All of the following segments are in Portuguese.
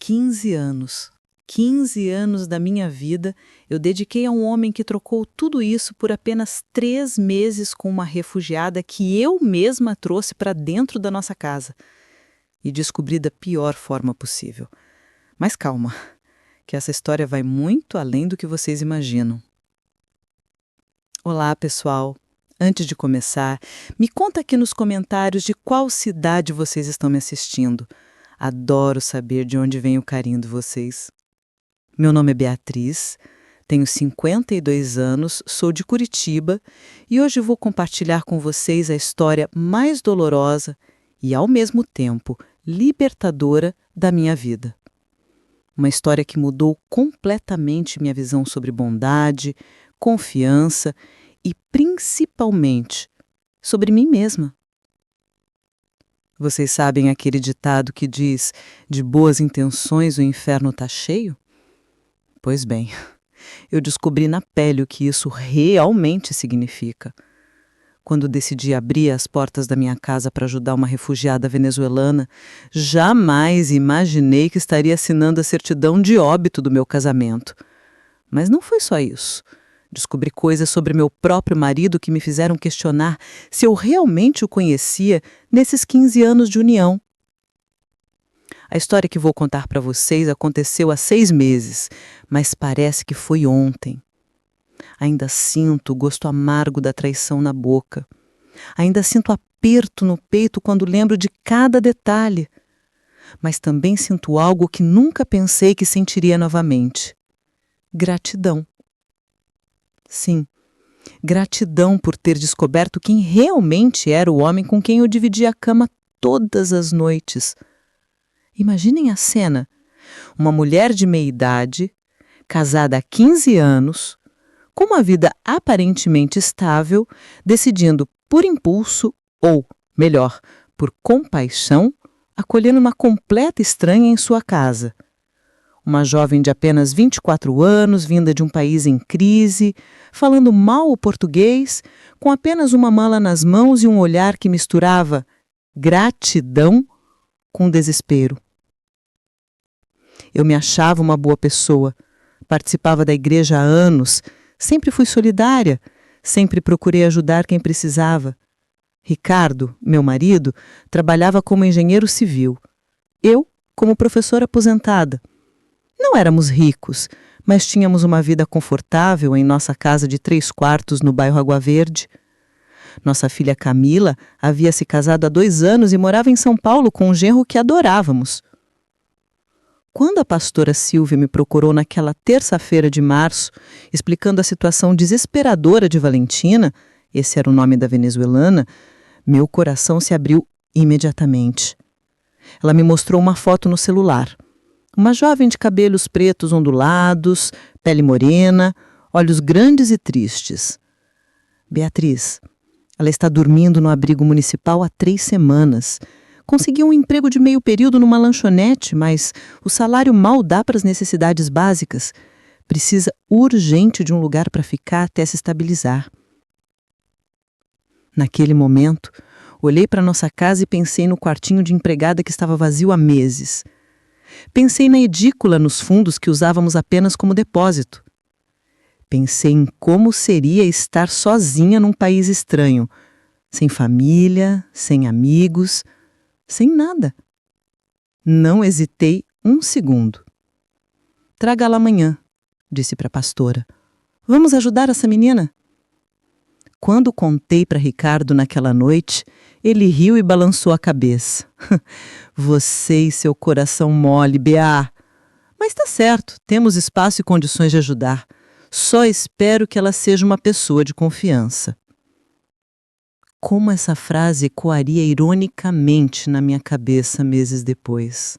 15 anos. 15 anos da minha vida eu dediquei a um homem que trocou tudo isso por apenas 3 meses com uma refugiada que eu mesma trouxe para dentro da nossa casa. E descobri da pior forma possível. Mas calma, que essa história vai muito além do que vocês imaginam. Olá, pessoal. Antes de começar, me conta aqui nos comentários de qual cidade vocês estão me assistindo. Adoro saber de onde vem o carinho de vocês. Meu nome é Beatriz, tenho 52 anos, sou de Curitiba e hoje vou compartilhar com vocês a história mais dolorosa e, ao mesmo tempo, libertadora da minha vida. Uma história que mudou completamente minha visão sobre bondade, confiança e, principalmente, sobre mim mesma. Vocês sabem aquele ditado que diz: de boas intenções o inferno está cheio? Pois bem, eu descobri na pele o que isso realmente significa. Quando decidi abrir as portas da minha casa para ajudar uma refugiada venezuelana, jamais imaginei que estaria assinando a certidão de óbito do meu casamento. Mas não foi só isso. Descobri coisas sobre meu próprio marido que me fizeram questionar se eu realmente o conhecia nesses 15 anos de união. A história que vou contar para vocês aconteceu há 6 meses, mas parece que foi ontem. Ainda sinto o gosto amargo da traição na boca. Ainda sinto aperto no peito quando lembro de cada detalhe. Mas também sinto algo que nunca pensei que sentiria novamente. Gratidão. Sim, gratidão por ter descoberto quem realmente era o homem com quem eu dividia a cama todas as noites. Imaginem a cena. Uma mulher de meia-idade, casada há 15 anos, com uma vida aparentemente estável, decidindo por impulso, ou, melhor, por compaixão, acolher uma completa estranha em sua casa. Uma jovem de apenas 24 anos, vinda de um país em crise, falando mal o português, com apenas uma mala nas mãos e um olhar que misturava gratidão com desespero. Eu me achava uma boa pessoa, participava da igreja há anos, sempre fui solidária, sempre procurei ajudar quem precisava. Ricardo, meu marido, trabalhava como engenheiro civil. Eu, como professora aposentada. Não éramos ricos, mas tínhamos uma vida confortável em nossa casa de 3 quartos no bairro Água Verde. Nossa filha Camila havia se casado há 2 anos e morava em São Paulo com um genro que adorávamos. Quando a pastora Silvia me procurou naquela terça-feira de março, explicando a situação desesperadora de Valentina, esse era o nome da venezuelana, meu coração se abriu imediatamente. Ela me mostrou uma foto no celular. Uma jovem de cabelos pretos ondulados, pele morena, olhos grandes e tristes. Beatriz, ela está dormindo no abrigo municipal há 3 semanas. Conseguiu um emprego de meio período numa lanchonete, mas o salário mal dá para as necessidades básicas. Precisa urgente de um lugar para ficar até se estabilizar. Naquele momento, olhei para nossa casa e pensei no quartinho de empregada que estava vazio há meses. Pensei na edícula nos fundos que usávamos apenas como depósito. Pensei em como seria estar sozinha num país estranho, sem família, sem amigos, sem nada. Não hesitei 1 segundo. Traga-la amanhã, disse para a pastora. Vamos ajudar essa menina? Quando contei para Ricardo naquela noite, ele riu e balançou a cabeça. Você e seu coração mole, Beá. Mas está certo, temos espaço e condições de ajudar. Só espero que ela seja uma pessoa de confiança. Como essa frase ecoaria ironicamente na minha cabeça meses depois.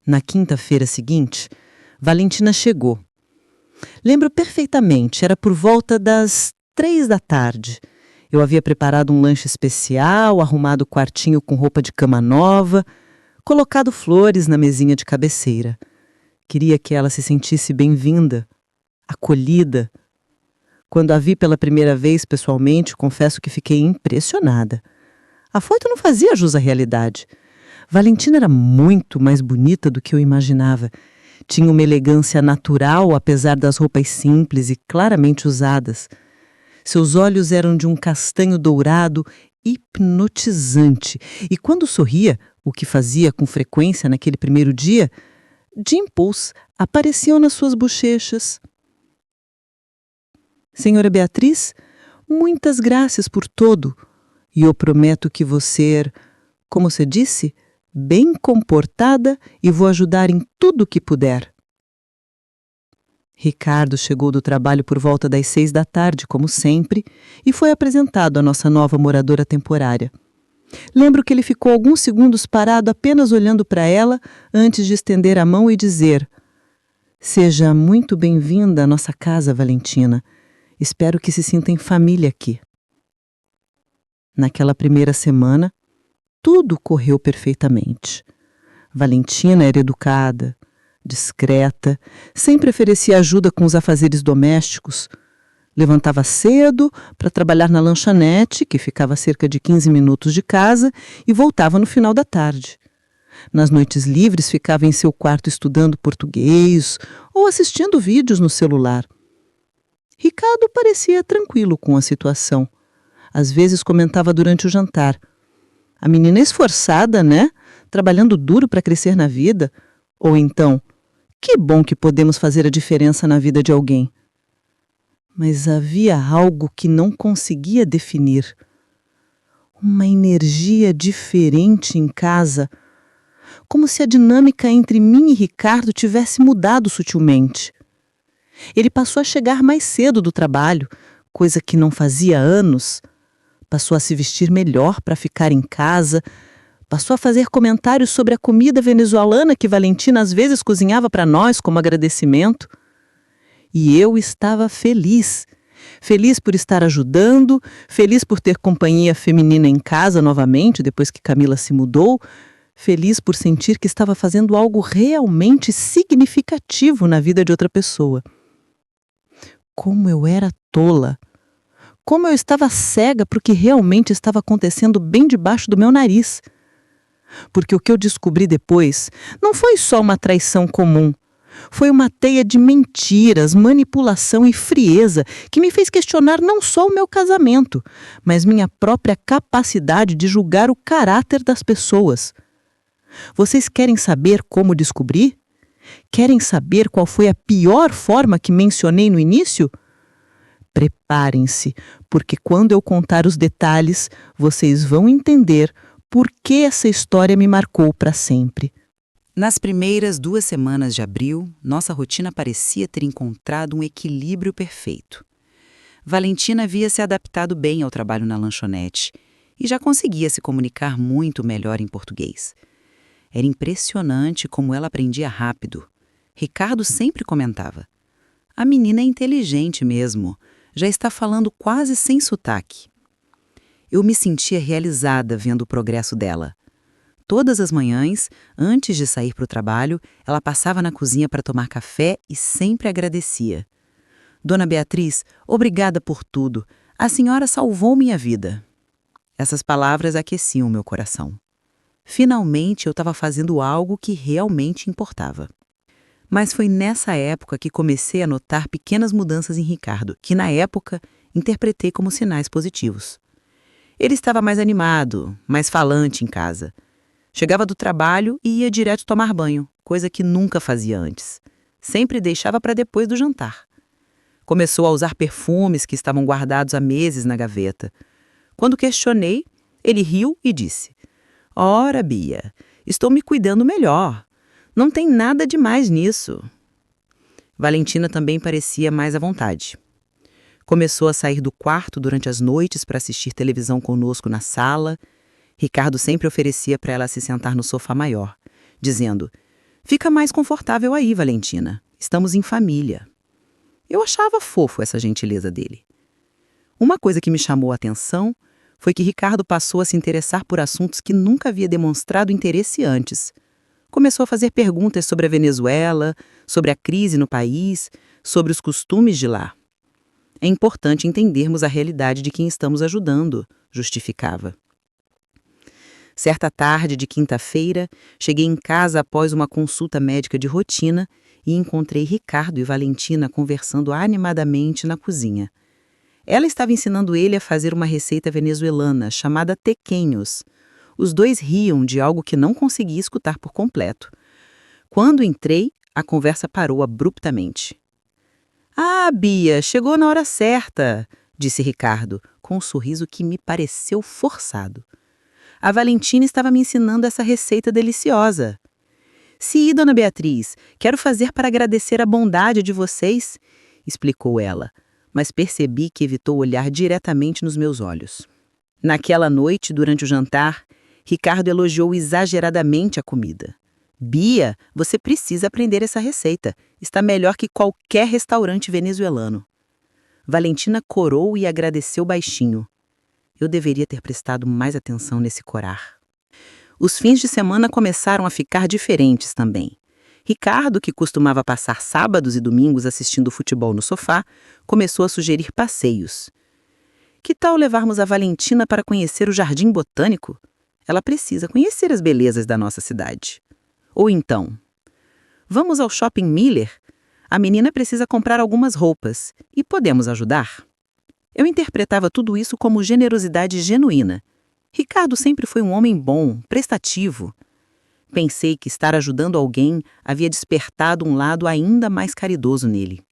Na quinta-feira seguinte, Valentina chegou. Lembro perfeitamente, era por volta das 3 da tarde. Eu havia preparado um lanche especial, arrumado o quartinho com roupa de cama nova, colocado flores na mesinha de cabeceira. Queria que ela se sentisse bem-vinda, acolhida. Quando a vi pela primeira vez pessoalmente, confesso que fiquei impressionada. A foto não fazia jus à realidade. Valentina era muito mais bonita do que eu imaginava. Tinha uma elegância natural, apesar das roupas simples e claramente usadas. Seus olhos eram de um castanho dourado hipnotizante, e quando sorria, o que fazia com frequência naquele primeiro dia, dimples apareciam nas suas bochechas. Senhora Beatriz, muitas graças por tudo, e eu prometo que vou ser, como você disse, bem comportada e vou ajudar em tudo o que puder. Ricardo chegou do trabalho por volta das 6 da tarde, como sempre, e foi apresentado à nossa nova moradora temporária. Lembro que ele ficou alguns segundos parado apenas olhando para ela antes de estender a mão e dizer: "Seja muito bem-vinda à nossa casa, Valentina. Espero que se sinta em família aqui." Naquela primeira semana, tudo correu perfeitamente. Valentina era educada, discreta, sempre oferecia ajuda com os afazeres domésticos. Levantava cedo para trabalhar na lanchonete, que ficava a cerca de 15 minutos de casa, e voltava no final da tarde. Nas noites livres, ficava em seu quarto estudando português ou assistindo vídeos no celular. Ricardo parecia tranquilo com a situação. Às vezes comentava durante o jantar: "A menina é esforçada, né? Trabalhando duro para crescer na vida." Ou então: "Que bom que podemos fazer a diferença na vida de alguém." Mas havia algo que não conseguia definir. Uma energia diferente em casa, como se a dinâmica entre mim e Ricardo tivesse mudado sutilmente. Ele passou a chegar mais cedo do trabalho, coisa que não fazia há anos. Passou a se vestir melhor para ficar em casa. Passou a fazer comentários sobre a comida venezuelana que Valentina às vezes cozinhava para nós como agradecimento. E eu estava feliz. Feliz por estar ajudando, feliz por ter companhia feminina em casa novamente depois que Camila se mudou, feliz por sentir que estava fazendo algo realmente significativo na vida de outra pessoa. Como eu era tola! Como eu estava cega para o que realmente estava acontecendo bem debaixo do meu nariz. Porque o que eu descobri depois não foi só uma traição comum. Foi uma teia de mentiras, manipulação e frieza que me fez questionar não só o meu casamento, mas minha própria capacidade de julgar o caráter das pessoas. Vocês querem saber como descobri? Querem saber qual foi a pior forma que mencionei no início? Preparem-se, porque quando eu contar os detalhes, vocês vão entender por que essa história me marcou para sempre. Nas primeiras 2 semanas de abril, nossa rotina parecia ter encontrado um equilíbrio perfeito. Valentina havia se adaptado bem ao trabalho na lanchonete e já conseguia se comunicar muito melhor em português. Era impressionante como ela aprendia rápido. Ricardo sempre comentava: "A menina é inteligente mesmo, já está falando quase sem sotaque." Eu me sentia realizada vendo o progresso dela. Todas as manhãs, antes de sair para o trabalho, ela passava na cozinha para tomar café e sempre agradecia. "Dona Beatriz, obrigada por tudo. A senhora salvou minha vida." Essas palavras aqueciam meu coração. Finalmente eu estava fazendo algo que realmente importava. Mas foi nessa época que comecei a notar pequenas mudanças em Ricardo, que na época interpretei como sinais positivos. Ele estava mais animado, mais falante em casa. Chegava do trabalho e ia direto tomar banho, coisa que nunca fazia antes. Sempre deixava para depois do jantar. Começou a usar perfumes que estavam guardados há meses na gaveta. Quando questionei, ele riu e disse: "Ora, Bia, estou me cuidando melhor. Não tem nada de mais nisso." Valentina também parecia mais à vontade. Começou a sair do quarto durante as noites para assistir televisão conosco na sala. Ricardo sempre oferecia para ela se sentar no sofá maior, dizendo: "Fica mais confortável aí, Valentina. Estamos em família." Eu achava fofo essa gentileza dele. Uma coisa que me chamou a atenção foi que Ricardo passou a se interessar por assuntos que nunca havia demonstrado interesse antes. Começou a fazer perguntas sobre a Venezuela, sobre a crise no país, sobre os costumes de lá. "É importante entendermos a realidade de quem estamos ajudando", justificava. Certa tarde de quinta-feira, cheguei em casa após uma consulta médica de rotina e encontrei Ricardo e Valentina conversando animadamente na cozinha. Ela estava ensinando ele a fazer uma receita venezuelana chamada tequeños. Os dois riam de algo que não conseguia escutar por completo. Quando entrei, a conversa parou abruptamente. "Ah, Bia, chegou na hora certa", disse Ricardo, com um sorriso que me pareceu forçado. "A Valentina estava me ensinando essa receita deliciosa." "Sim, dona Beatriz, quero fazer para agradecer a bondade de vocês", explicou ela, mas percebi que evitou olhar diretamente nos meus olhos. Naquela noite, durante o jantar, Ricardo elogiou exageradamente a comida. "Bia, você precisa aprender essa receita. Está melhor que qualquer restaurante venezuelano." Valentina corou e agradeceu baixinho. Eu deveria ter prestado mais atenção nesse corar. Os fins de semana começaram a ficar diferentes também. Ricardo, que costumava passar sábados e domingos assistindo futebol no sofá, começou a sugerir passeios. "Que tal levarmos a Valentina para conhecer o Jardim Botânico? Ela precisa conhecer as belezas da nossa cidade." Ou então, "Vamos ao Shopping Miller? A menina precisa comprar algumas roupas e podemos ajudar." Eu interpretava tudo isso como generosidade genuína. Ricardo sempre foi um homem bom, prestativo. Pensei que estar ajudando alguém havia despertado um lado ainda mais caridoso nele.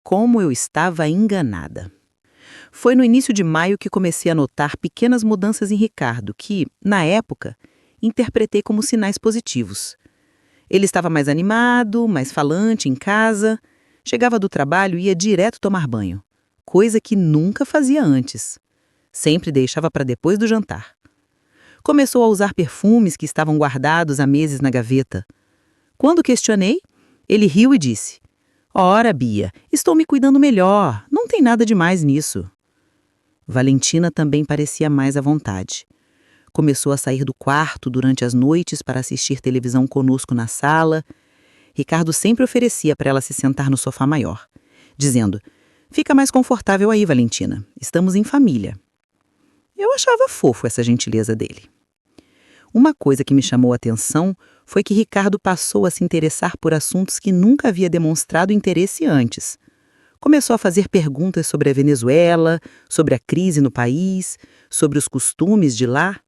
Como eu estava enganada. Foi no início de maio que comecei a notar pequenas mudanças em Ricardo que, na época, interpretei como sinais positivos. Ele estava mais animado, mais falante em casa, chegava do trabalho e ia direto tomar banho, coisa que nunca fazia antes. Sempre deixava para depois do jantar. Começou a usar perfumes que estavam guardados há meses na gaveta. Quando questionei, ele riu e disse: "Ora, Bia, estou me cuidando melhor, não tem nada demais nisso." Valentina também parecia mais à vontade. Começou a sair do quarto durante as noites para assistir televisão conosco na sala. Ricardo sempre oferecia para ela se sentar no sofá maior, dizendo: "Fica mais confortável aí, Valentina, estamos em família." Eu achava fofo essa gentileza dele. Uma coisa que me chamou a atenção foi que Ricardo passou a se interessar por assuntos que nunca havia demonstrado interesse antes. Começou a fazer perguntas sobre a Venezuela, sobre a crise no país, sobre os costumes de lá.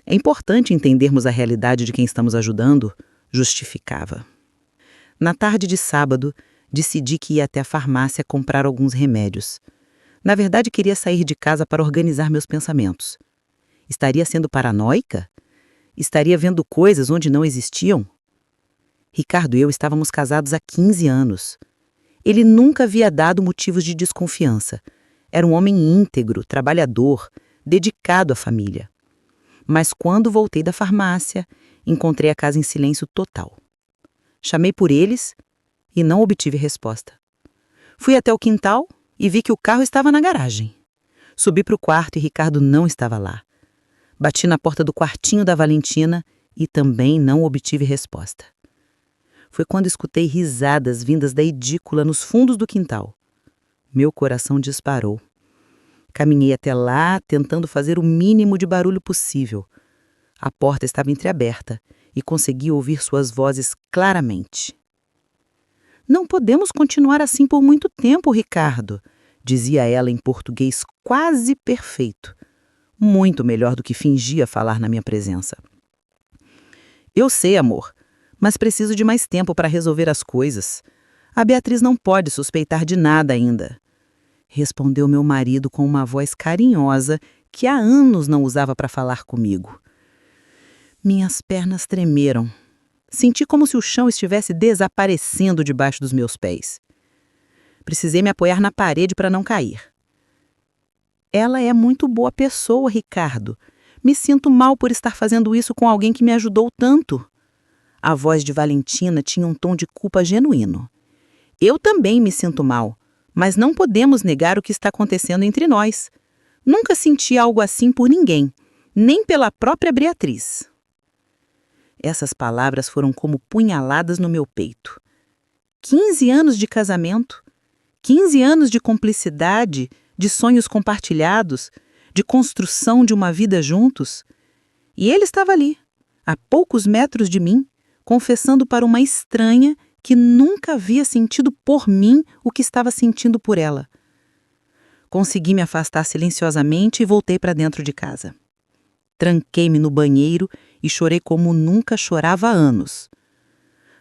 "É importante entendermos a realidade de quem estamos ajudando", justificava. Na tarde de sábado, decidi que ia até a farmácia comprar alguns remédios. Na verdade, queria sair de casa para organizar meus pensamentos. Estaria sendo paranoica? Estaria vendo coisas onde não existiam? Ricardo e eu estávamos casados há 15 anos. Ele nunca havia dado motivos de desconfiança. Era um homem íntegro, trabalhador, dedicado à família. Mas quando voltei da farmácia, encontrei a casa em silêncio total. Chamei por eles e não obtive resposta. Fui até o quintal e vi que o carro estava na garagem. Subi para o quarto e Ricardo não estava lá. Bati na porta do quartinho da Valentina e também não obtive resposta. Foi quando escutei risadas vindas da edícula nos fundos do quintal. Meu coração disparou. Caminhei até lá, tentando fazer o mínimo de barulho possível. A porta estava entreaberta e consegui ouvir suas vozes claramente. "Não podemos continuar assim por muito tempo, Ricardo", dizia ela em português quase perfeito. Muito melhor do que fingia falar na minha presença. "Eu sei, amor, mas preciso de mais tempo para resolver as coisas. A Beatriz não pode suspeitar de nada ainda", respondeu meu marido com uma voz carinhosa que há anos não usava para falar comigo. Minhas pernas tremeram. Senti como se o chão estivesse desaparecendo debaixo dos meus pés. Precisei me apoiar na parede para não cair. "Ela é muito boa pessoa, Ricardo. Me sinto mal por estar fazendo isso com alguém que me ajudou tanto." A voz de Valentina tinha um tom de culpa genuíno. "Eu também me sinto mal, mas não podemos negar o que está acontecendo entre nós. Nunca senti algo assim por ninguém, nem pela própria Beatriz." Essas palavras foram como punhaladas no meu peito. 15 anos de casamento, 15 anos de cumplicidade, de sonhos compartilhados, de construção de uma vida juntos. E ele estava ali, a poucos metros de mim, confessando para uma estranha que nunca havia sentido por mim o que estava sentindo por ela. Consegui me afastar silenciosamente e voltei para dentro de casa. Tranquei-me no banheiro e chorei como nunca chorava há anos.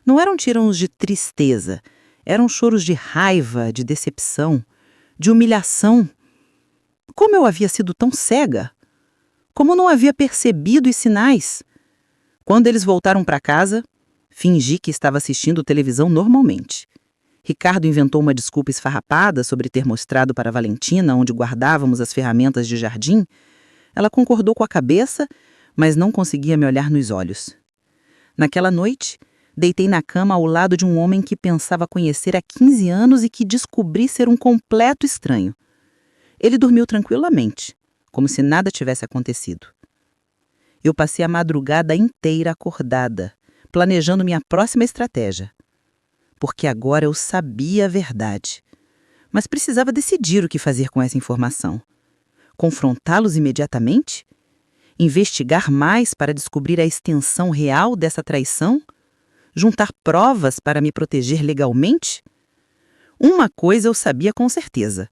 Não eram tirões de tristeza, eram choros de raiva, de decepção, de humilhação. Como eu havia sido tão cega? Como não havia percebido os sinais? Quando eles voltaram para casa, fingi que estava assistindo televisão normalmente. Ricardo inventou uma desculpa esfarrapada sobre ter mostrado para Valentina onde guardávamos as ferramentas de jardim. Ela concordou com a cabeça, mas não conseguia me olhar nos olhos. Naquela noite, deitei na cama ao lado de um homem que pensava conhecer há 15 anos e que descobri ser um completo estranho. Ele dormiu tranquilamente, como se nada tivesse acontecido. Eu passei a madrugada inteira acordada, planejando minha próxima estratégia. Porque agora eu sabia a verdade. Mas precisava decidir o que fazer com essa informação. Confrontá-los imediatamente? Investigar mais para descobrir a extensão real dessa traição? Juntar provas para me proteger legalmente? Uma coisa eu sabia com certeza.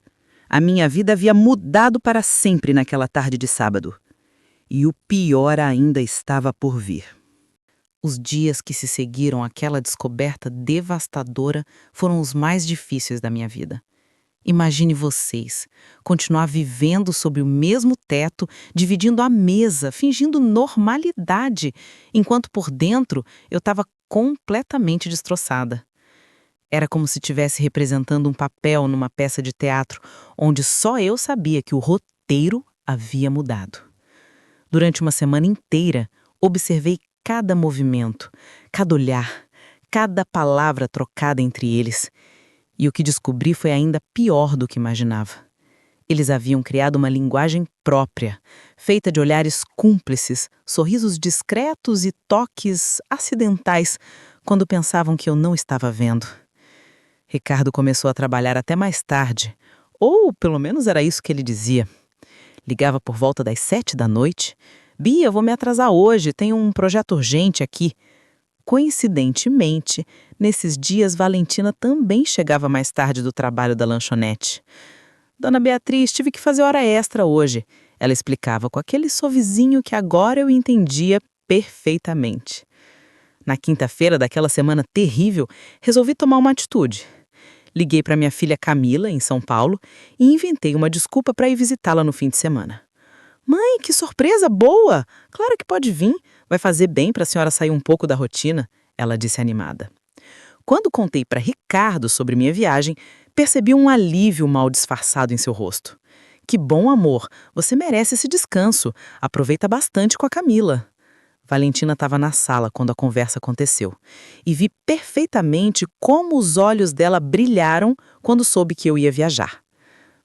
A minha vida havia mudado para sempre naquela tarde de sábado. E o pior ainda estava por vir. Os dias que se seguiram àquela descoberta devastadora foram os mais difíceis da minha vida. Imagine vocês, continuar vivendo sob o mesmo teto, dividindo a mesa, fingindo normalidade, enquanto por dentro eu estava completamente destroçada. Era como se estivesse representando um papel numa peça de teatro, onde só eu sabia que o roteiro havia mudado. Durante uma semana inteira, observei cada movimento, cada olhar, cada palavra trocada entre eles. E o que descobri foi ainda pior do que imaginava. Eles haviam criado uma linguagem própria, feita de olhares cúmplices, sorrisos discretos e toques acidentais, quando pensavam que eu não estava vendo. Ricardo começou a trabalhar até mais tarde, ou pelo menos era isso que ele dizia. Ligava por volta das 7 da noite. Bia, eu vou me atrasar hoje, tenho um projeto urgente aqui. Coincidentemente, nesses dias, Valentina também chegava mais tarde do trabalho da lanchonete. Dona Beatriz, tive que fazer hora extra hoje. Ela explicava com aquele sorrisinho que agora eu entendia perfeitamente. Na quinta-feira daquela semana terrível, resolvi tomar uma atitude. Liguei para minha filha Camila, em São Paulo, e inventei uma desculpa para ir visitá-la no fim de semana. Mãe, que surpresa boa! Claro que pode vir. Vai fazer bem para a senhora sair um pouco da rotina, ela disse animada. Quando contei para Ricardo sobre minha viagem, percebi um alívio mal disfarçado em seu rosto. Que bom, amor, você merece esse descanso. Aproveita bastante com a Camila. Valentina estava na sala quando a conversa aconteceu e vi perfeitamente como os olhos dela brilharam quando soube que eu ia viajar.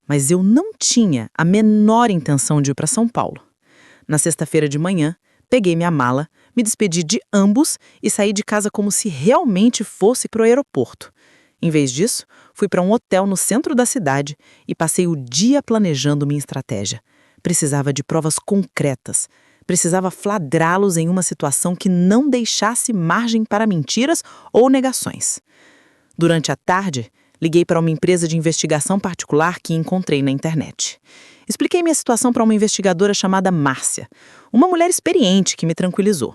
Mas eu não tinha a menor intenção de ir para São Paulo. Na sexta-feira de manhã, peguei minha mala, me despedi de ambos e saí de casa como se realmente fosse para o aeroporto. Em vez disso, fui para um hotel no centro da cidade e passei o dia planejando minha estratégia. Precisava de provas concretas. Precisava flagrá-los em uma situação que não deixasse margem para mentiras ou negações. Durante a tarde, liguei para uma empresa de investigação particular que encontrei na internet. Expliquei minha situação para uma investigadora chamada Márcia, uma mulher experiente que me tranquilizou.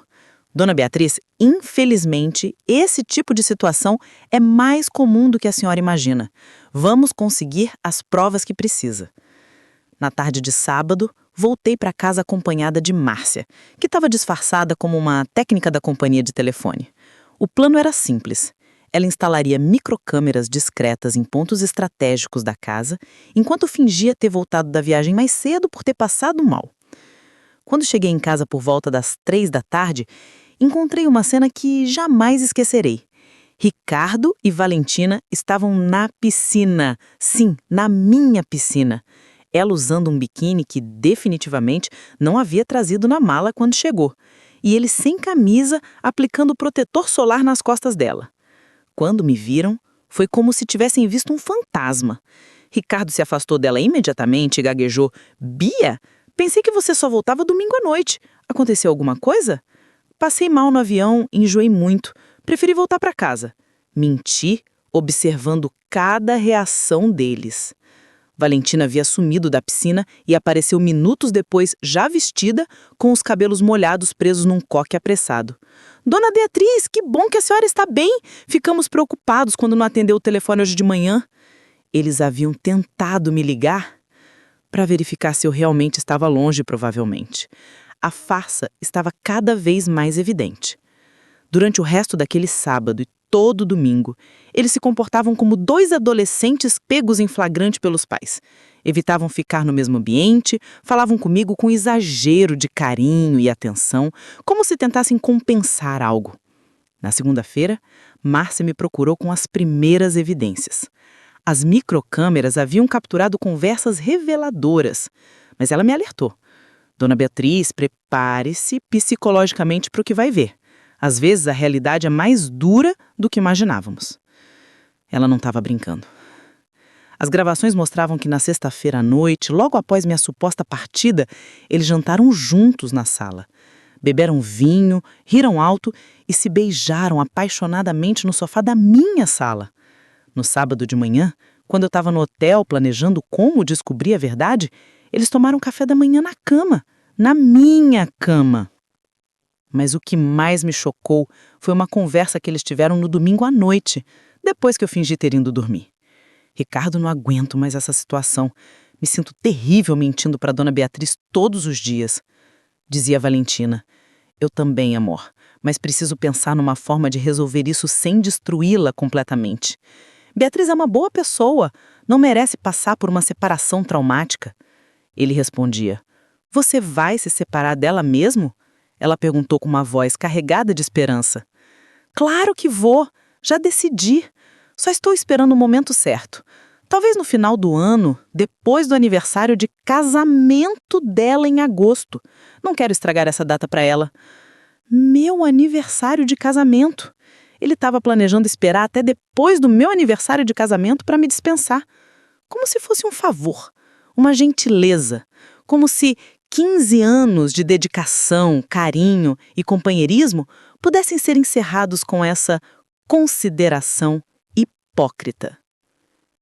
Dona Beatriz, infelizmente, esse tipo de situação é mais comum do que a senhora imagina. Vamos conseguir as provas que precisa. Na tarde de sábado, voltei para casa acompanhada de Márcia, que estava disfarçada como uma técnica da companhia de telefone. O plano era simples. Ela instalaria microcâmeras discretas em pontos estratégicos da casa, enquanto fingia ter voltado da viagem mais cedo por ter passado mal. Quando cheguei em casa por volta das 3 da tarde, encontrei uma cena que jamais esquecerei. Ricardo e Valentina estavam na piscina. Sim, na minha piscina. Ela usando um biquíni que definitivamente não havia trazido na mala quando chegou. E ele sem camisa, aplicando protetor solar nas costas dela. Quando me viram, foi como se tivessem visto um fantasma. Ricardo se afastou dela imediatamente e gaguejou. Bia, pensei que você só voltava domingo à noite. Aconteceu alguma coisa? Passei mal no avião, enjoei muito. Preferi voltar para casa. Menti, observando cada reação deles. Valentina havia sumido da piscina e apareceu minutos depois, já vestida, com os cabelos molhados presos num coque apressado. Dona Beatriz, que bom que a senhora está bem! Ficamos preocupados quando não atendeu o telefone hoje de manhã. Eles haviam tentado me ligar para verificar se eu realmente estava longe, provavelmente. A farsa estava cada vez mais evidente. Durante o resto daquele sábado e todo domingo, eles se comportavam como dois adolescentes pegos em flagrante pelos pais. Evitavam ficar no mesmo ambiente, falavam comigo com exagero de carinho e atenção, como se tentassem compensar algo. Na segunda-feira, Márcia me procurou com as primeiras evidências. As microcâmeras haviam capturado conversas reveladoras, mas ela me alertou. Dona Beatriz, prepare-se psicologicamente para o que vai ver. Às vezes a realidade é mais dura do que imaginávamos. Ela não estava brincando. As gravações mostravam que na sexta-feira à noite, logo após minha suposta partida, eles jantaram juntos na sala. Beberam vinho, riram alto e se beijaram apaixonadamente no sofá da minha sala. No sábado de manhã, quando eu estava no hotel planejando como descobrir a verdade, eles tomaram café da manhã na cama, na minha cama. Mas o que mais me chocou foi uma conversa que eles tiveram no domingo à noite, depois que eu fingi ter ido dormir. Ricardo, não aguento mais essa situação. Me sinto terrível mentindo para Dona Beatriz todos os dias. Dizia Valentina. Eu também, amor, mas preciso pensar numa forma de resolver isso sem destruí-la completamente. Beatriz é uma boa pessoa, não merece passar por uma separação traumática. Ele respondia. Você vai se separar dela mesmo? Ela perguntou com uma voz carregada de esperança. Claro que vou, já decidi. Só estou esperando o momento certo. Talvez no final do ano, depois do aniversário de casamento dela em agosto. Não quero estragar essa data para ela. Meu aniversário de casamento. Ele estava planejando esperar até depois do meu aniversário de casamento para me dispensar. Como se fosse um favor, uma gentileza. Como se 15 anos de dedicação, carinho e companheirismo pudessem ser encerrados com essa consideração hipócrita.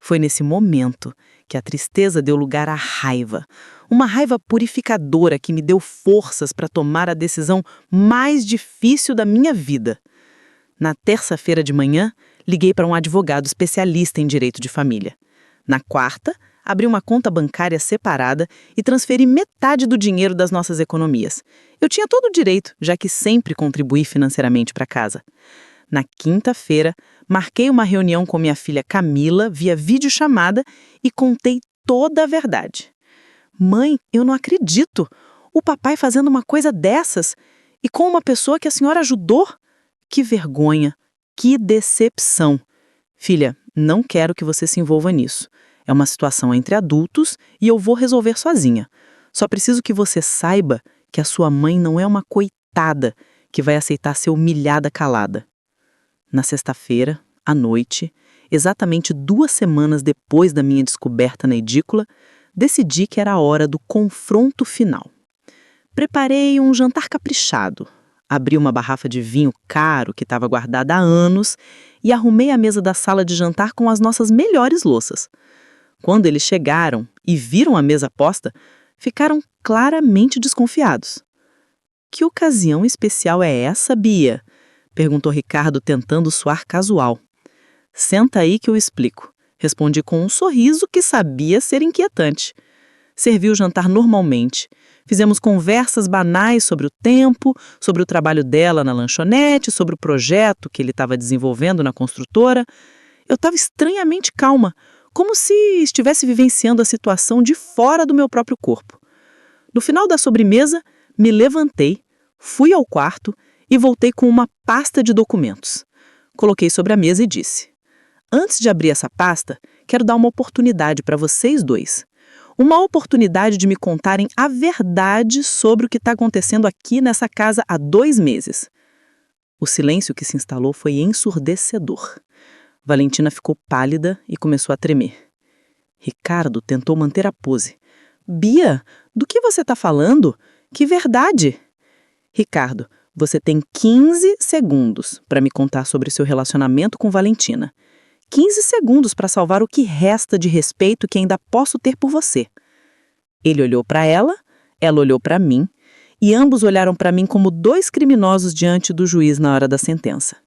Foi nesse momento que a tristeza deu lugar à raiva, uma raiva purificadora que me deu forças para tomar a decisão mais difícil da minha vida. Na terça-feira de manhã, liguei para um advogado especialista em direito de família. Na quarta, abri uma conta bancária separada e transferi metade do dinheiro das nossas economias. Eu tinha todo o direito, já que sempre contribuí financeiramente para casa. Na quinta-feira, marquei uma reunião com minha filha Camila via videochamada e contei toda a verdade. Mãe, eu não acredito! O papai fazendo uma coisa dessas e com uma pessoa que a senhora ajudou? Que vergonha! Que decepção! Filha, não quero que você se envolva nisso. É uma situação entre adultos e eu vou resolver sozinha. Só preciso que você saiba que a sua mãe não é uma coitada que vai aceitar ser humilhada calada. Na sexta-feira, à noite, exatamente 2 semanas depois da minha descoberta na edícula, decidi que era a hora do confronto final. Preparei um jantar caprichado, abri uma garrafa de vinho caro que estava guardada há anos e arrumei a mesa da sala de jantar com as nossas melhores louças. Quando eles chegaram e viram a mesa posta, ficaram claramente desconfiados. Que ocasião especial é essa, Bia? Perguntou Ricardo, tentando soar casual. Senta aí que eu explico. Respondi com um sorriso que sabia ser inquietante. Servi o jantar normalmente. Fizemos conversas banais sobre o tempo, sobre o trabalho dela na lanchonete, sobre o projeto que ele estava desenvolvendo na construtora. Eu estava estranhamente calma, como se estivesse vivenciando a situação de fora do meu próprio corpo. No final da sobremesa, me levantei, fui ao quarto e voltei com uma pasta de documentos. Coloquei sobre a mesa e disse: antes de abrir essa pasta, quero dar uma oportunidade para vocês dois. Uma oportunidade de me contarem a verdade sobre o que está acontecendo aqui nessa casa há 2 meses. O silêncio que se instalou foi ensurdecedor. Valentina ficou pálida e começou a tremer. Ricardo tentou manter a pose. Bia, do que você está falando? Que verdade! Ricardo, você tem 15 segundos para me contar sobre seu relacionamento com Valentina. 15 segundos para salvar o que resta de respeito que ainda posso ter por você. Ele olhou para ela olhou para mim, e ambos olharam para mim como dois criminosos diante do juiz na hora da sentença.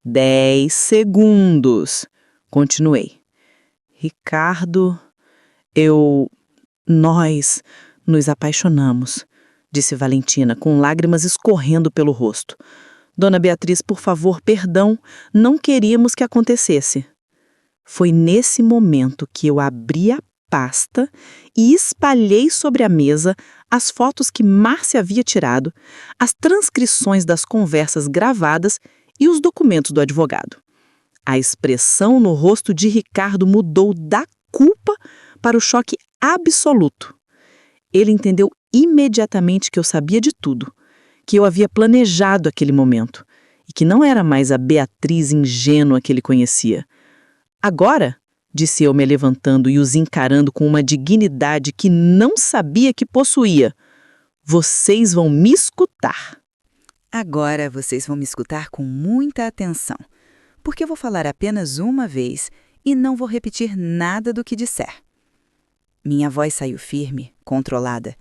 10 segundos. Continuei. Ricardo, nós nos apaixonamos, disse Valentina, com lágrimas escorrendo pelo rosto. Dona Beatriz, por favor, perdão, não queríamos que acontecesse. Foi nesse momento que eu abri a pasta e espalhei sobre a mesa as fotos que Márcia havia tirado, as transcrições das conversas gravadas e os documentos do advogado. A expressão no rosto de Ricardo mudou da culpa para o choque absoluto. Ele entendeu imediatamente que eu sabia de tudo, que eu havia planejado aquele momento e que não era mais a Beatriz ingênua que ele conhecia. Agora, disse eu me levantando e os encarando com uma dignidade que não sabia que possuía, vocês vão me escutar. Agora vocês vão me escutar com muita atenção, porque eu vou falar apenas uma vez e não vou repetir nada do que disser. Minha voz saiu firme, controlada,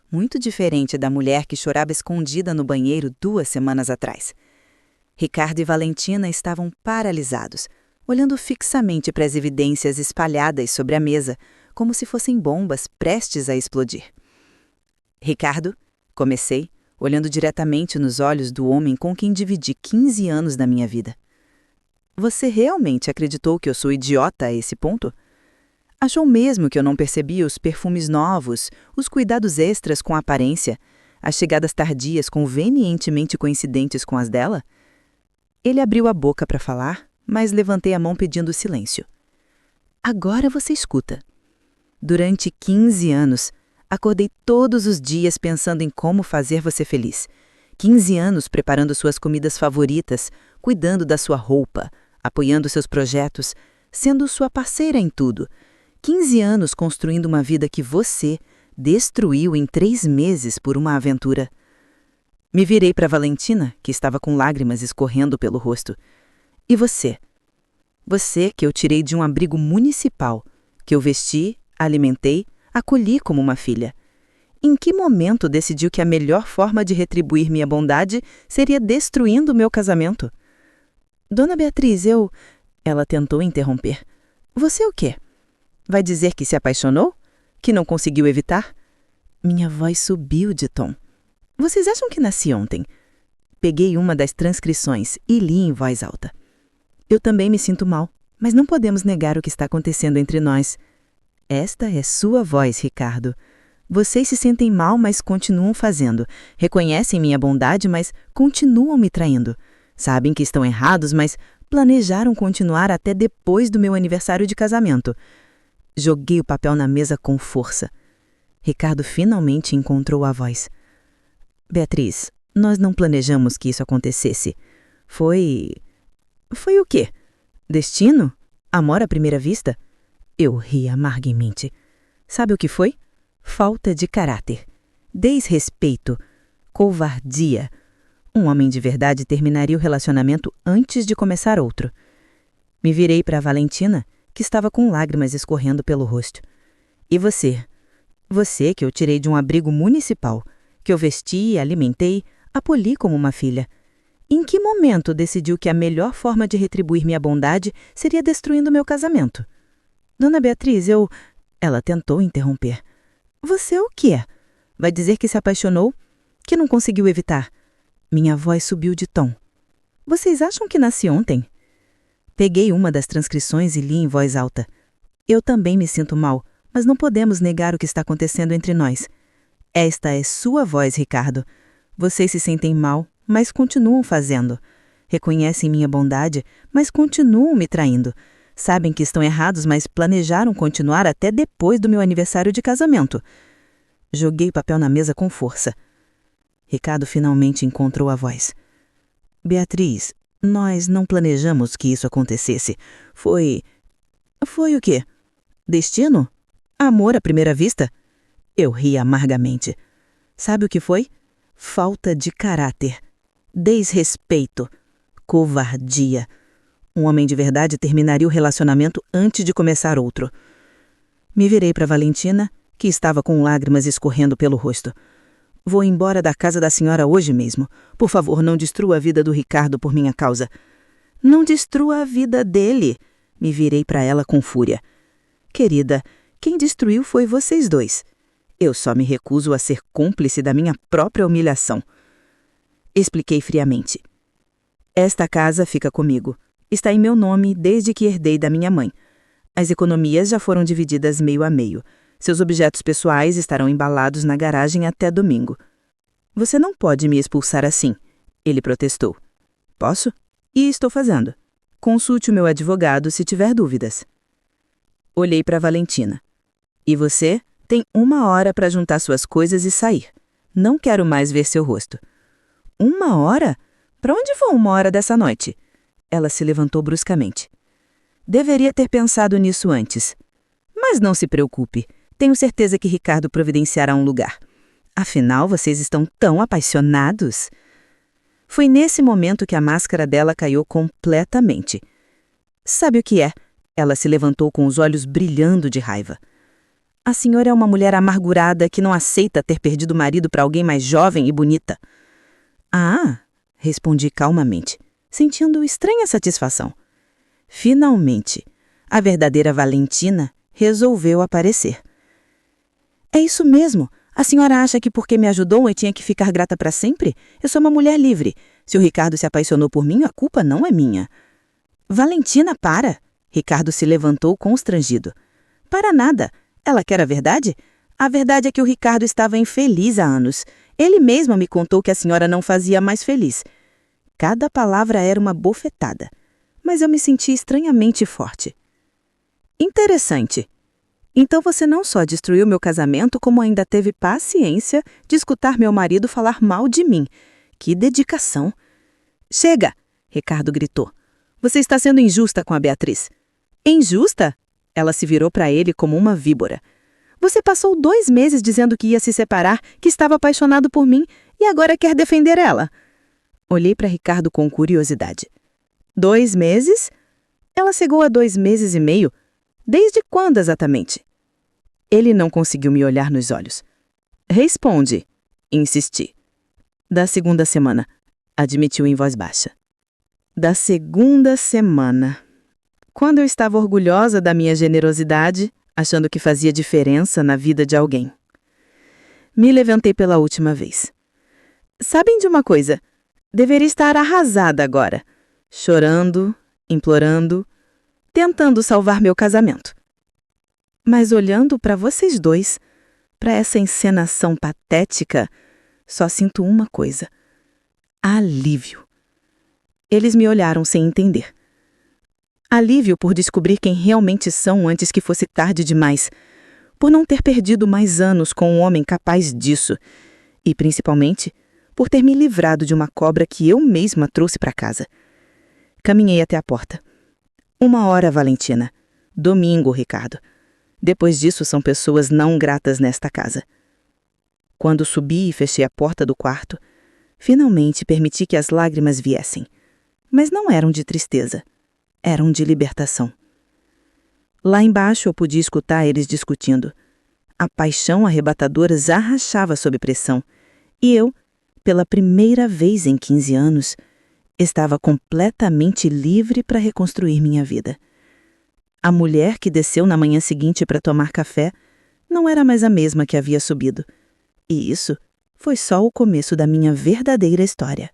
muito diferente da mulher que chorava escondida no banheiro 2 semanas atrás. Ricardo e Valentina estavam paralisados, olhando fixamente para as evidências espalhadas sobre a mesa, como se fossem bombas prestes a explodir. Ricardo, comecei, olhando diretamente nos olhos do homem com quem dividi 15 anos da minha vida. Você realmente acreditou que eu sou idiota a esse ponto? Achou mesmo que eu não percebia os perfumes novos, os cuidados extras com a aparência, as chegadas tardias convenientemente coincidentes com as dela? Ele abriu a boca para falar, mas levantei a mão pedindo silêncio. Agora você escuta. Durante 15 anos, acordei todos os dias pensando em como fazer você feliz. 15 anos preparando suas comidas favoritas, cuidando da sua roupa, apoiando seus projetos, sendo sua parceira em tudo. 15 anos construindo uma vida que você destruiu em 3 meses por uma aventura. Me virei para Valentina, que estava com lágrimas escorrendo pelo rosto. E você? Você que eu tirei de um abrigo municipal, que eu vesti, alimentei, acolhi como uma filha. Em que momento decidiu que a melhor forma de retribuir minha bondade seria destruindo meu casamento? Dona Beatriz, Ela tentou interromper. Você o quê? Vai dizer que se apaixonou? Que não conseguiu evitar? Minha voz subiu de tom. Vocês acham que nasci ontem? Peguei uma das transcrições e li em voz alta. Eu também me sinto mal, mas não podemos negar o que está acontecendo entre nós. Esta é sua voz, Ricardo. Vocês se sentem mal, mas continuam fazendo. Reconhecem minha bondade, mas continuam me traindo. Sabem que estão errados, mas planejaram continuar até depois do meu aniversário de casamento. Joguei o papel na mesa com força. Ricardo finalmente encontrou a voz. Beatriz, nós não planejamos que isso acontecesse. Foi o quê? Destino? Amor à primeira vista? Eu ri amargamente. Sabe o que foi? Falta de caráter. Desrespeito. Covardia. Um homem de verdade terminaria o relacionamento antes de começar outro. Me virei para Valentina, que estava com lágrimas escorrendo pelo rosto. E você? Você que eu tirei de um abrigo municipal, que eu vesti, alimentei, acolhi como uma filha. Em que momento decidiu que a melhor forma de retribuir minha bondade seria destruindo meu casamento? Dona Beatriz, Ela tentou interromper. Você o quê? Vai dizer que se apaixonou? Que não conseguiu evitar? Minha voz subiu de tom. Vocês acham que nasci ontem? Peguei uma das transcrições e li em voz alta. Eu também me sinto mal, mas não podemos negar o que está acontecendo entre nós. Esta é sua voz, Ricardo. Vocês se sentem mal, mas continuam fazendo. Reconhecem minha bondade, mas continuam me traindo. Sabem que estão errados, mas planejaram continuar até depois do meu aniversário de casamento. Joguei o papel na mesa com força. Ricardo finalmente encontrou a voz. Beatriz, nós não planejamos que isso acontecesse. Foi o quê? Destino? Amor à primeira vista? Eu ri amargamente. Sabe o que foi? falta de caráter, desrespeito, covardia. Um homem de verdade terminaria o relacionamento antes de começar outro. Me virei para Valentina, que estava com lágrimas escorrendo pelo rosto. Vou embora da casa da senhora hoje mesmo. Por favor, não destrua a vida do Ricardo por minha causa. Não destrua a vida dele. Me virei para ela com fúria. Querida, quem destruiu foi vocês dois. Eu só me recuso a ser cúmplice da minha própria humilhação. Expliquei friamente. Esta casa fica comigo. Está em meu nome desde que herdei da minha mãe. As economias já foram divididas meio a meio. Seus objetos pessoais estarão embalados na garagem até domingo. Você não pode me expulsar assim, ele protestou. Posso? E estou fazendo. Consulte o meu advogado se tiver dúvidas. Olhei para Valentina. E você tem 1 hora para juntar suas coisas e sair. Não quero mais ver seu rosto. 1 hora? Para onde vou 1 hora dessa noite? Ela se levantou bruscamente. Deveria ter pensado nisso antes. Mas não se preocupe. Tenho certeza que Ricardo providenciará um lugar. Afinal, vocês estão tão apaixonados. Foi nesse momento que a máscara dela caiu completamente. Sabe o que é? Ela se levantou com os olhos brilhando de raiva. A senhora é uma mulher amargurada que não aceita ter perdido o marido para alguém mais jovem e bonita. Ah, respondi calmamente, sentindo estranha satisfação. Finalmente, a verdadeira Valentina resolveu aparecer. É isso mesmo. A senhora acha que porque me ajudou eu tinha que ficar grata para sempre? Eu sou uma mulher livre. Se o Ricardo se apaixonou por mim, a culpa não é minha. Valentina, para! Ricardo se levantou constrangido. Para nada. Ela quer a verdade? A verdade é que o Ricardo estava infeliz há anos. Ele mesmo me contou que a senhora não fazia mais feliz. Cada palavra era uma bofetada. Mas eu me senti estranhamente forte. Interessante. Então você não só destruiu meu casamento, como ainda teve paciência de escutar meu marido falar mal de mim. Que dedicação! Chega! Ricardo gritou. Você está sendo injusta com a Beatriz. Injusta? Ela se virou para ele como uma víbora. Você passou 2 meses dizendo que ia se separar, que estava apaixonado por mim e agora quer defender ela. Olhei para Ricardo com curiosidade. 2 meses? Ela chegou a 2 meses e meio. Desde quando exatamente? Ele não conseguiu me olhar nos olhos. Responde, insisti. Da 2ª semana, admitiu em voz baixa. Da 2ª semana. Quando eu estava orgulhosa da minha generosidade, achando que fazia diferença na vida de alguém. Me levantei pela última vez. Sabem de uma coisa? Deveria estar arrasada agora. Chorando, implorando, tentando salvar meu casamento. Mas olhando para vocês dois, para essa encenação patética, só sinto uma coisa: alívio. Eles me olharam sem entender. Alívio por descobrir quem realmente são antes que fosse tarde demais, por não ter perdido mais anos com um homem capaz disso, e principalmente por ter me livrado de uma cobra que eu mesma trouxe para casa. Caminhei até a porta. 1 hora, Valentina. Domingo, Ricardo. Depois disso, são pessoas não gratas nesta casa. Quando subi e fechei a porta do quarto, finalmente permiti que as lágrimas viessem. Mas não eram de tristeza. Eram de libertação. Lá embaixo eu podia escutar eles discutindo. A paixão arrebatadora já rachava sob pressão. E eu, pela primeira vez em 15 anos, estava completamente livre para reconstruir minha vida. A mulher que desceu na manhã seguinte para tomar café não era mais a mesma que havia subido. E isso foi só o começo da minha verdadeira história.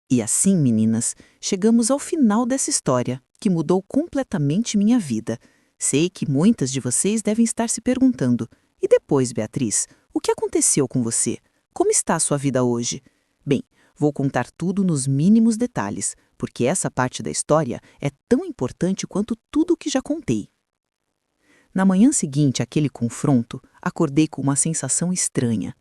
E assim, meninas, chegamos ao final dessa história, que mudou completamente minha vida. Sei que muitas de vocês devem estar se perguntando: e depois, Beatriz, o que aconteceu com você? Como está a sua vida hoje? Bem, vou contar tudo nos mínimos detalhes, porque essa parte da história é tão importante quanto tudo o que já contei. Na manhã seguinte àquele confronto, acordei com uma sensação estranha.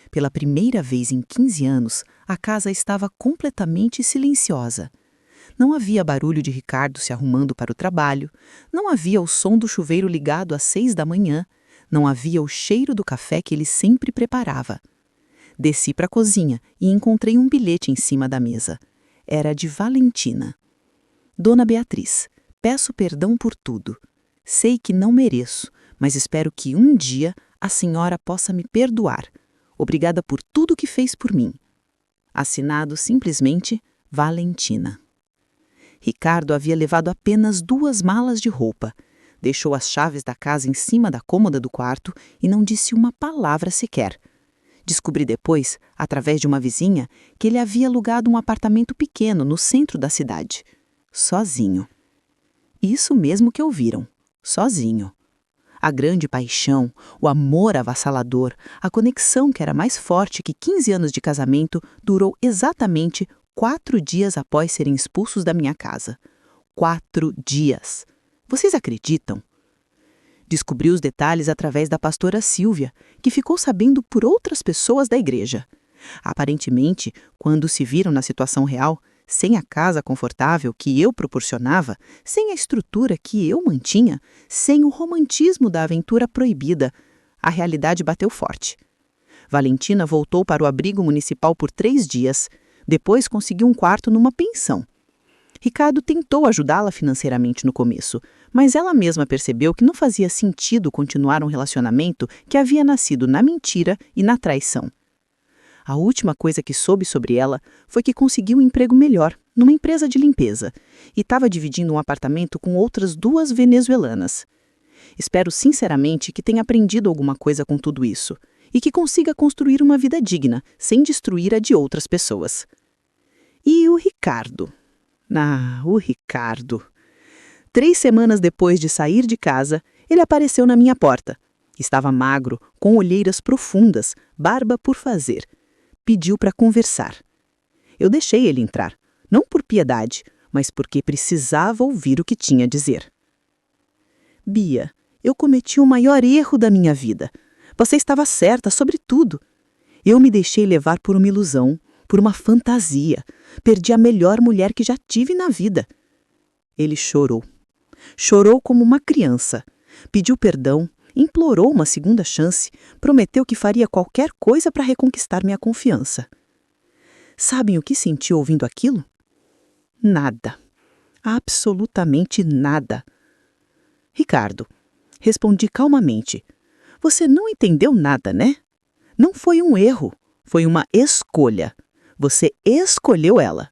Pela primeira vez em 15 anos, a casa estava completamente silenciosa. Não havia barulho de Ricardo se arrumando para o trabalho, não havia o som do chuveiro ligado às 6 da manhã, não havia o cheiro do café que ele sempre preparava. Desci para a cozinha e encontrei um bilhete em cima da mesa. Era de Valentina. Dona Beatriz, peço perdão por tudo. Sei que não mereço, mas espero que um dia a senhora possa me perdoar. Obrigada por tudo que fez por mim. Assinado simplesmente Valentina. Ricardo havia levado apenas 2 malas de roupa. Deixou as chaves da casa em cima da cômoda do quarto e não disse uma palavra sequer. Descobri depois, através de uma vizinha, que ele havia alugado um apartamento pequeno no centro da cidade. Sozinho. Isso mesmo que ouviram. Sozinho. A grande paixão, o amor avassalador, a conexão que era mais forte que 15 anos de casamento durou exatamente 4 dias após serem expulsos da minha casa. 4 dias. Vocês acreditam? Descobri os detalhes através da pastora Silvia, que ficou sabendo por outras pessoas da igreja. Aparentemente, quando se viram na situação real, sem a casa confortável que eu proporcionava, sem a estrutura que eu mantinha, sem o romantismo da aventura proibida, a realidade bateu forte. Valentina voltou para o abrigo municipal por 3 dias, depois conseguiu um quarto numa pensão. Ricardo tentou ajudá-la financeiramente no começo, mas ela mesma percebeu que não fazia sentido continuar um relacionamento que havia nascido na mentira e na traição. A última coisa que soube sobre ela foi que conseguiu um emprego melhor, numa empresa de limpeza, e estava dividindo um apartamento com outras 2 venezuelanas. Espero sinceramente que tenha aprendido alguma coisa com tudo isso, e que consiga construir uma vida digna, sem destruir a de outras pessoas. E o Ricardo? O Ricardo. 3 semanas depois de sair de casa, ele apareceu na minha porta. Estava magro, com olheiras profundas, barba por fazer. Pediu para conversar. Eu deixei ele entrar, não por piedade, mas porque precisava ouvir o que tinha a dizer. Bia, eu cometi o maior erro da minha vida. Você estava certa sobre tudo. Eu me deixei levar por uma ilusão, por uma fantasia. Perdi a melhor mulher que já tive na vida. Ele chorou. Chorou como uma criança. Pediu perdão, implorou uma segunda chance, prometeu que faria qualquer coisa para reconquistar minha confiança. Sabem o que senti ouvindo aquilo? Nada. Absolutamente nada. Ricardo, respondi calmamente. Você não entendeu nada, né? Não foi um erro, foi uma escolha. Você escolheu ela.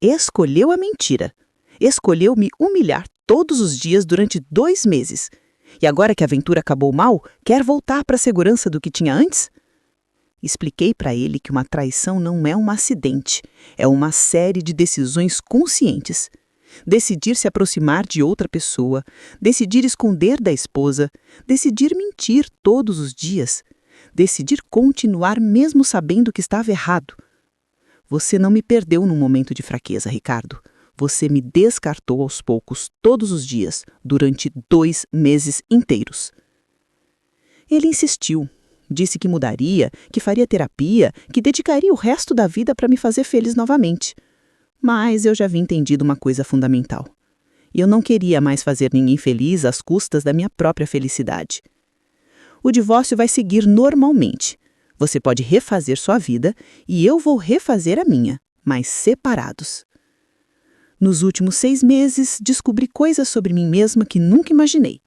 Escolheu a mentira. Escolheu me humilhar todos os dias durante 2 meses. E agora que a aventura acabou mal, quer voltar para a segurança do que tinha antes? Expliquei para ele que uma traição não é um acidente, é uma série de decisões conscientes. Decidir se aproximar de outra pessoa, decidir esconder da esposa, decidir mentir todos os dias, decidir continuar mesmo sabendo que estava errado. Você não me perdeu num momento de fraqueza, Ricardo. Você me descartou aos poucos, todos os dias, durante 2 meses inteiros. Ele insistiu. Disse que mudaria, que faria terapia, que dedicaria o resto da vida para me fazer feliz novamente. Mas eu já havia entendido uma coisa fundamental. Eu não queria mais fazer ninguém feliz às custas da minha própria felicidade. O divórcio vai seguir normalmente. Você pode refazer sua vida e eu vou refazer a minha, mas separados. Nos últimos 6 meses, descobri coisas sobre mim mesma que nunca imaginei.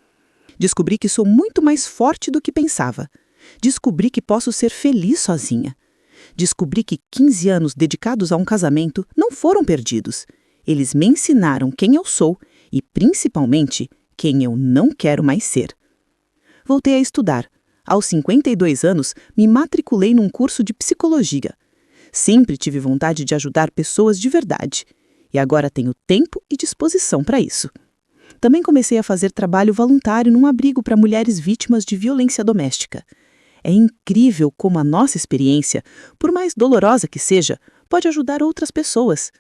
Descobri que sou muito mais forte do que pensava. Descobri que posso ser feliz sozinha. Descobri que 15 anos dedicados a um casamento não foram perdidos. Eles me ensinaram quem eu sou e, principalmente, quem eu não quero mais ser. Voltei a estudar. Aos 52 anos, me matriculei num curso de psicologia. Sempre tive vontade de ajudar pessoas de verdade. E agora tenho tempo e disposição para isso. Também comecei a fazer trabalho voluntário num abrigo para mulheres vítimas de violência doméstica. É incrível como a nossa experiência, por mais dolorosa que seja, pode ajudar outras pessoas.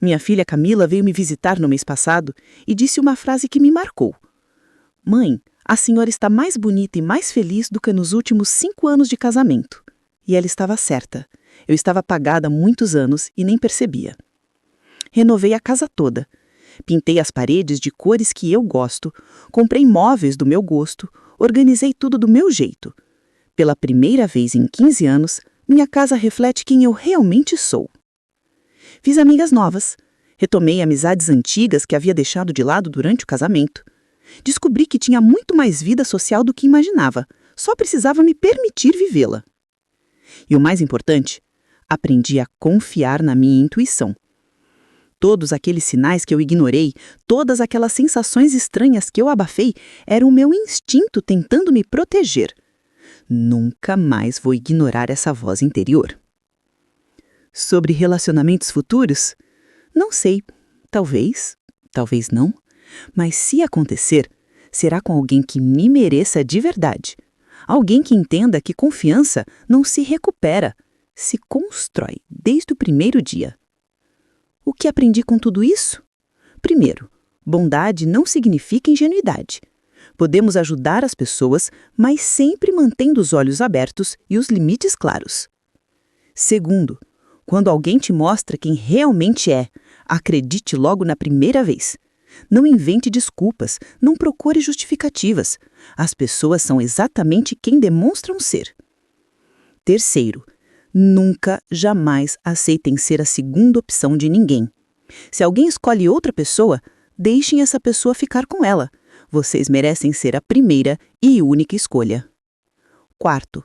Minha filha Camila veio me visitar no mês passado e disse uma frase que me marcou. Mãe, a senhora está mais bonita e mais feliz do que nos últimos 5 anos de casamento. E ela estava certa. Eu estava apagada há muitos anos e nem percebia. Renovei a casa toda. Pintei as paredes de cores que eu gosto, comprei móveis do meu gosto, organizei tudo do meu jeito. Pela primeira vez em 15 anos, minha casa reflete quem eu realmente sou. Fiz amigas novas. Retomei amizades antigas que havia deixado de lado durante o casamento. Descobri que tinha muito mais vida social do que imaginava. Só precisava me permitir vivê-la. E o mais importante, aprendi a confiar na minha intuição. Todos aqueles sinais que eu ignorei, todas aquelas sensações estranhas que eu abafei, eram o meu instinto tentando me proteger. Nunca mais vou ignorar essa voz interior. Sobre relacionamentos futuros? Não sei. Talvez, talvez não. Mas se acontecer, será com alguém que me mereça de verdade. Alguém que entenda que confiança não se recupera, se constrói desde o primeiro dia. O que aprendi com tudo isso? Primeiro, bondade não significa ingenuidade. Podemos ajudar as pessoas, mas sempre mantendo os olhos abertos e os limites claros. Segundo, quando alguém te mostra quem realmente é, acredite logo na primeira vez. Não invente desculpas, não procure justificativas. As pessoas são exatamente quem demonstram ser. Terceiro, nunca, jamais aceitem ser a segunda opção de ninguém. Se alguém escolhe outra pessoa, deixem essa pessoa ficar com ela. Vocês merecem ser a primeira e única escolha. Quarto,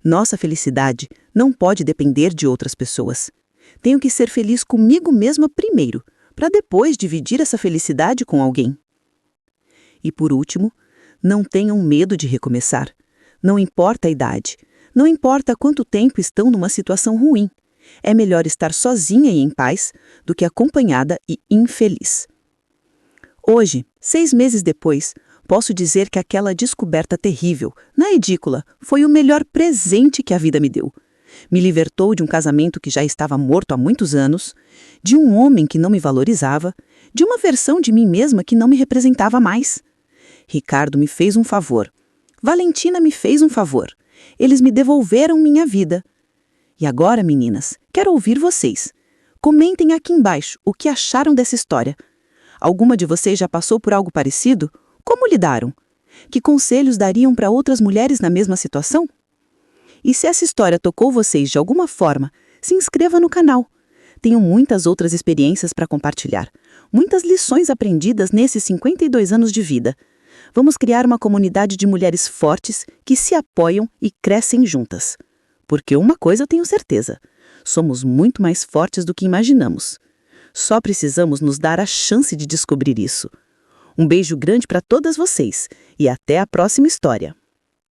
nossa felicidade não pode depender de outras pessoas. Tenho que ser feliz comigo mesma primeiro, para depois dividir essa felicidade com alguém. E por último, não tenham medo de recomeçar. Não importa a idade, não importa quanto tempo estão numa situação ruim. É melhor estar sozinha e em paz do que acompanhada e infeliz. Hoje, 6 meses depois, posso dizer que aquela descoberta terrível, na edícula, foi o melhor presente que a vida me deu. Me libertou de um casamento que já estava morto há muitos anos, de um homem que não me valorizava, de uma versão de mim mesma que não me representava mais. Ricardo me fez um favor. Valentina me fez um favor. Eles me devolveram minha vida. E agora, meninas, quero ouvir vocês. Comentem aqui embaixo o que acharam dessa história. Alguma de vocês já passou por algo parecido? Como lidaram? Que conselhos dariam para outras mulheres na mesma situação? E se essa história tocou vocês de alguma forma, se inscreva no canal. Tenho muitas outras experiências para compartilhar. Muitas lições aprendidas nesses 52 anos de vida. Vamos criar uma comunidade de mulheres fortes que se apoiam e crescem juntas. Porque uma coisa eu tenho certeza: somos muito mais fortes do que imaginamos. Só precisamos nos dar a chance de descobrir isso. Um beijo grande para todas vocês e até a próxima história.